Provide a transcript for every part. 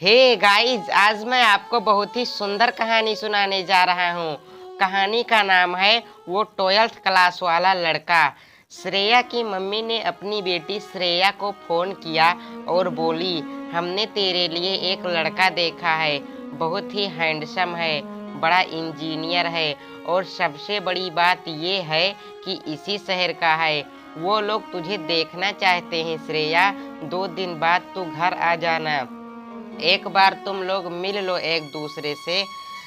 Hey guys, आज मैं आपको बहुत ही सुंदर कहानी सुनाने जा रहा हूँ। कहानी का नाम है वो 12th क्लास वाला लड़का। श्रेया की मम्मी ने अपनी बेटी श्रेया को फोन किया और बोली, हमने तेरे लिए एक लड़का देखा है। बहुत ही हैंडसम है, बड़ा इंजीनियर है और सबसे बड़ी बात ये है कि इसी शहर का है। वो लोग तुझे देखना चाहते हैं श्रेया। 2 दिन बाद तू घर आ जाना। एक बार तुम लोग मिल लो एक दूसरे से।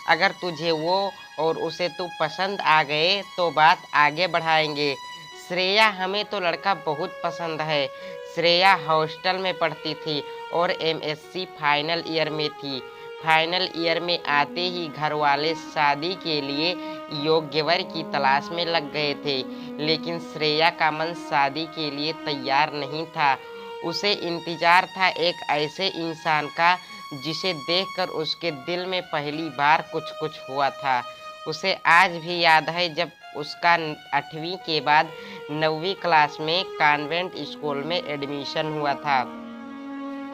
अगर तुझे वो और उसे तू पसंद आ गए तो बात आगे बढ़ाएंगे। श्रेया, हमें तो लड़का बहुत पसंद है। श्रेया हॉस्टल में पढ़ती थी और एमएससी फाइनल ईयर में थी। फाइनल ईयर में आते ही घर वाले शादी के लिए योग्य वर की तलाश में लग गए थे, लेकिन श्रेया का मन शादी के लिए तैयार नहीं था। उसे इंतजार था एक ऐसे इंसान का जिसे देखकर उसके दिल में पहली बार कुछ कुछ हुआ था। उसे आज भी याद है जब उसका 8वीं के बाद 9वीं क्लास में कॉन्वेंट स्कूल में एडमिशन हुआ था।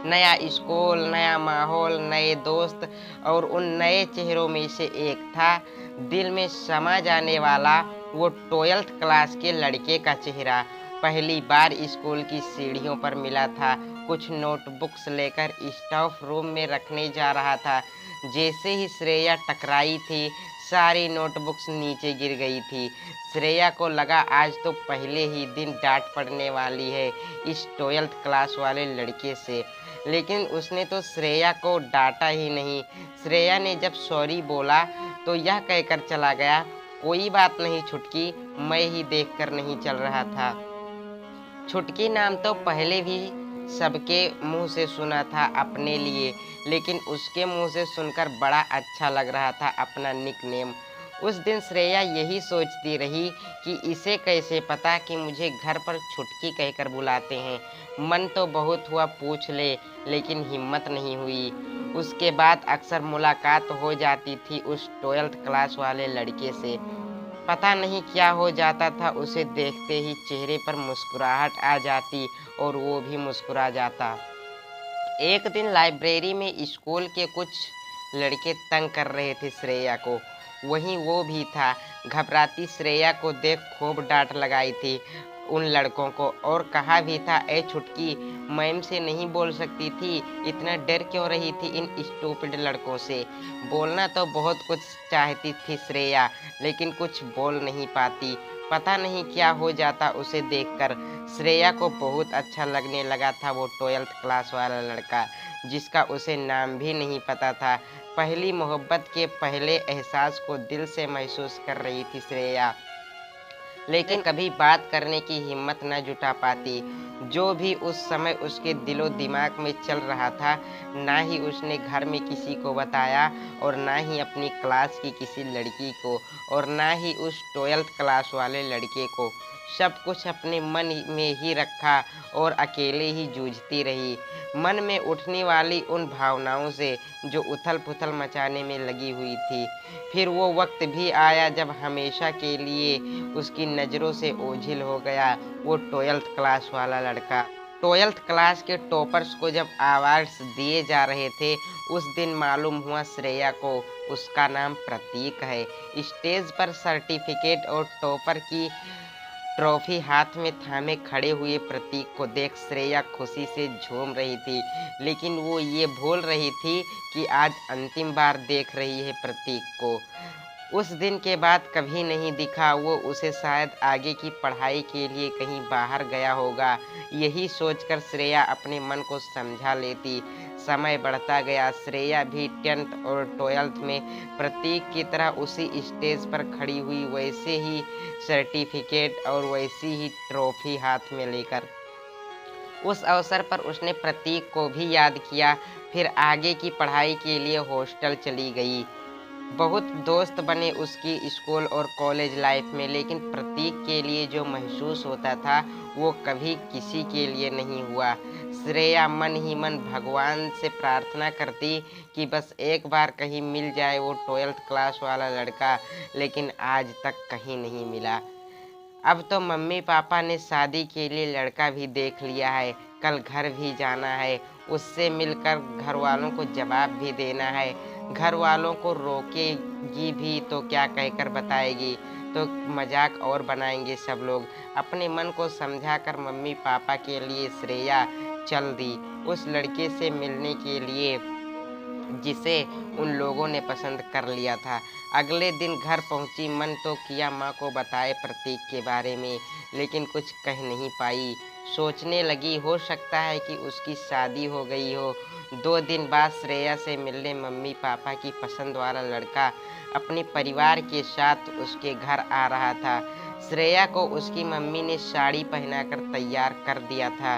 नया स्कूल, नया माहौल, नए दोस्त और उन नए चेहरों में से एक था दिल में समा जाने वाला वो 12th क्लास के लड़के का चेहरा। पहली बार स्कूल की सीढ़ियों पर मिला था। कुछ नोटबुक्स लेकर स्टाफ रूम में रखने जा रहा था। जैसे ही श्रेया टकराई थी, सारी नोटबुक्स नीचे गिर गई थी। श्रेया को लगा आज तो पहले ही दिन डांट पड़ने वाली है इस 12th क्लास वाले लड़के से। लेकिन उसने तो श्रेया को डांटा ही नहीं। श्रेया ने जब सॉरी बोला तो यह कहकर चला गया, कोई बात नहीं छुटकी, मैं ही देखकर नहीं चल रहा था। छुटकी नाम तो पहले भी सबके मुंह से सुना था अपने लिए, लेकिन उसके मुंह से सुनकर बड़ा अच्छा लग रहा था अपना निकनेम। उस दिन श्रेया यही सोचती रही कि इसे कैसे पता कि मुझे घर पर छुटकी कहकर बुलाते हैं। मन तो बहुत हुआ पूछ ले, लेकिन हिम्मत नहीं हुई। उसके बाद अक्सर मुलाकात हो जाती थी उस 12th क्लास वाले लड़के से। पता नहीं क्या हो जाता था, उसे देखते ही चेहरे पर मुस्कुराहट आ जाती और वो भी मुस्कुरा जाता। एक दिन लाइब्रेरी में स्कूल के कुछ लड़के तंग कर रहे थे श्रेया को। वहीं वो भी था। घबराती श्रेया को देख खूब डांट लगाई थी उन लड़कों को और कहा भी था, ए छुटकी, मैम से नहीं बोल सकती थी? इतना डर क्यों रही थी इन स्टूपिड लड़कों से? बोलना तो बहुत कुछ चाहती थी श्रेया, लेकिन कुछ बोल नहीं पाती। पता नहीं क्या हो जाता उसे देखकर। श्रेया को बहुत अच्छा लगने लगा था वो 12th क्लास वाला लड़का, जिसका उसे नाम भी नहीं पता था। पहली मोहब्बत के पहले एहसास को दिल से महसूस कर रही थी श्रेया, लेकिन कभी बात करने की हिम्मत न जुटा पाती। जो भी उस समय उसके दिलो दिमाग में चल रहा था, ना ही उसने घर में किसी को बताया और ना ही अपनी क्लास की किसी लड़की को और ना ही उस 12th क्लास वाले लड़के को। सब कुछ अपने मन में ही रखा और अकेले ही जूझती रही, मन में उठने वाली उन भावनाओं से जो उथल पुथल मचाने में लगी हुई थी। फिर वो वक्त भी आया जब हमेशा के लिए उसकी नज़रों से ओझिल हो गया वो 12th क्लास वाला लड़का। 12th क्लास के टॉपर्स को जब अवार्ड्स दिए जा रहे थे, उस दिन मालूम हुआ श्रेया को उसका नाम प्रतीक है। स्टेज पर सर्टिफिकेट और टॉपर की ट्रॉफी हाथ में थामे खड़े हुए प्रतीक को देख श्रेया खुशी से झूम रही थी, लेकिन वो ये भूल रही थी कि आज अंतिम बार देख रही है प्रतीक को। उस दिन के बाद कभी नहीं दिखा वो उसे, शायद आगे की पढ़ाई के लिए कहीं बाहर गया होगा। यही सोचकर श्रेया अपने मन को समझा लेती। समय बढ़ता गया। श्रेया भी 10th और 12th में प्रतीक की तरह उसी स्टेज पर खड़ी हुई, वैसे ही सर्टिफिकेट और वैसी ही ट्रॉफी हाथ में लेकर। उस अवसर पर उसने प्रतीक को भी याद किया। फिर आगे की पढ़ाई के लिए हॉस्टल चली गई। बहुत दोस्त बने उसकी स्कूल और कॉलेज लाइफ में, लेकिन प्रतीक के लिए जो महसूस होता था वो कभी किसी के लिए नहीं हुआ। श्रेया मन ही मन भगवान से प्रार्थना करती कि बस एक बार कहीं मिल जाए वो 12th क्लास वाला लड़का, लेकिन आज तक कहीं नहीं मिला। अब तो मम्मी पापा ने शादी के लिए लड़का भी देख लिया है, कल घर भी जाना है, उससे मिलकर घर वालों को जवाब भी देना है। घर वालों को रोकेगी भी तो क्या कहकर बताएगी, तो मजाक और बनाएंगे सब लोग। अपने मन को समझाकर मम्मी पापा के लिए श्रेया चल दी उस लड़के से मिलने के लिए जिसे उन लोगों ने पसंद कर लिया था। अगले दिन घर पहुंची, मन तो किया माँ को बताए प्रतीक के बारे में, लेकिन कुछ कह नहीं पाई। सोचने लगी हो सकता है कि उसकी शादी हो गई हो। 2 दिन बाद श्रेया से मिलने मम्मी पापा की पसंद वाला लड़का अपने परिवार के साथ उसके घर आ रहा था। श्रेया को उसकी मम्मी ने साड़ी पहनाकर तैयार कर दिया था।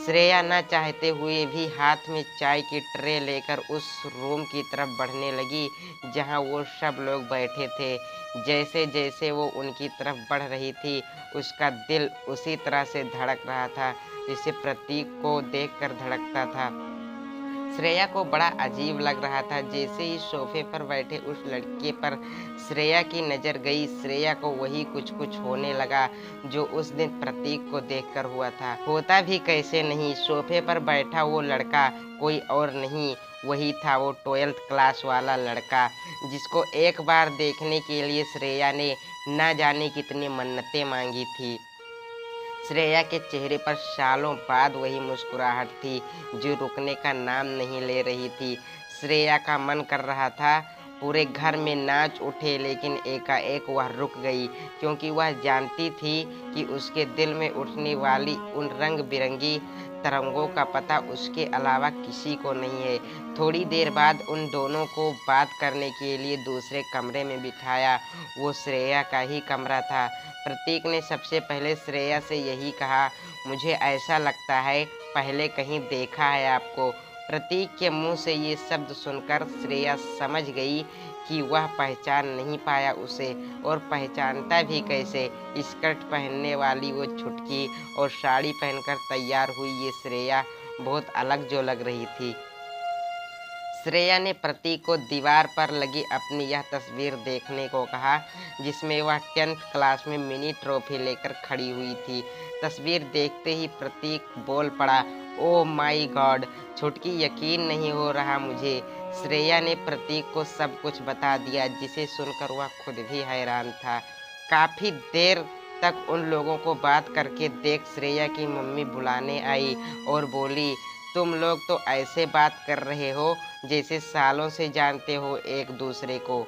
श्रेया न चाहते हुए भी हाथ में चाय की ट्रे लेकर उस रूम की तरफ बढ़ने लगी जहां वो सब लोग बैठे थे। जैसे जैसे वो उनकी तरफ बढ़ रही थी, उसका दिल उसी तरह से धड़क रहा था जिसे प्रतीक को देखकर धड़कता था। श्रेया को बड़ा अजीब लग रहा था। जैसे ही सोफे पर बैठे उस लड़के पर श्रेया की नज़र गई, श्रेया को वही कुछ कुछ होने लगा जो उस दिन प्रतीक को देखकर हुआ था। होता भी कैसे नहीं, सोफे पर बैठा वो लड़का कोई और नहीं, वही था वो 12th क्लास वाला लड़का जिसको एक बार देखने के लिए श्रेया ने न जाने कितनी मन्नतें मांगी थी। श्रेया के चेहरे पर सालों बाद वही मुस्कुराहट थी जो रुकने का नाम नहीं ले रही थी। श्रेया का मन कर रहा था पूरे घर में नाच उठे, लेकिन एकाएक वह रुक गई क्योंकि वह जानती थी कि उसके दिल में उठने वाली उन रंग बिरंगी तरंगों का पता उसके अलावा किसी को नहीं है। थोड़ी देर बाद उन दोनों को बात करने के लिए दूसरे कमरे में बिठाया। वो श्रेया का ही कमरा था। प्रतीक ने सबसे पहले श्रेया से यही कहा, मुझे ऐसा लगता है पहले कहीं देखा है आपको। प्रतीक के मुंह से ये शब्द सुनकर श्रेया समझ गई कि वह पहचान नहीं पाया उसे, और पहचानता भी कैसे। स्कर्ट पहनने वाली वो छुटकी और साड़ी पहनकर तैयार हुई ये श्रेया बहुत अलग जो लग रही थी। श्रेया ने प्रतीक को दीवार पर लगी अपनी यह तस्वीर देखने को कहा जिसमें वह 10th क्लास में मिनी ट्रॉफी लेकर खड़ी हुई थी। तस्वीर देखते ही प्रतीक बोल पड़ा, ओह माय गॉड, छुटकी यकीन नहीं हो रहा मुझे। श्रेया ने प्रतीक को सब कुछ बता दिया जिसे सुनकर वह खुद भी हैरान था। काफ़ी देर तक उन लोगों को बात करके देख श्रेया की मम्मी बुलाने आई और बोली, तुम लोग तो ऐसे बात कर रहे हो जैसे सालों से जानते हो एक दूसरे को।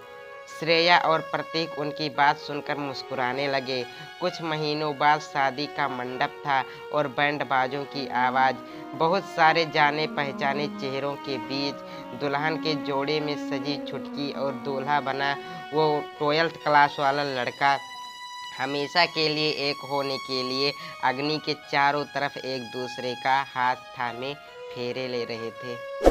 श्रेया और प्रतीक उनकी बात सुनकर मुस्कुराने लगे। कुछ महीनों बाद शादी का मंडप था और बैंड बाजों की आवाज़। बहुत सारे जाने पहचाने चेहरों के बीच दुल्हन के जोड़े में सजी छुटकी और दूल्हा बना वो 12th क्लास वाला लड़का हमेशा के लिए एक होने के लिए अग्नि के चारों तरफ एक दूसरे का हाथ थामे फेरे ले रहे थे।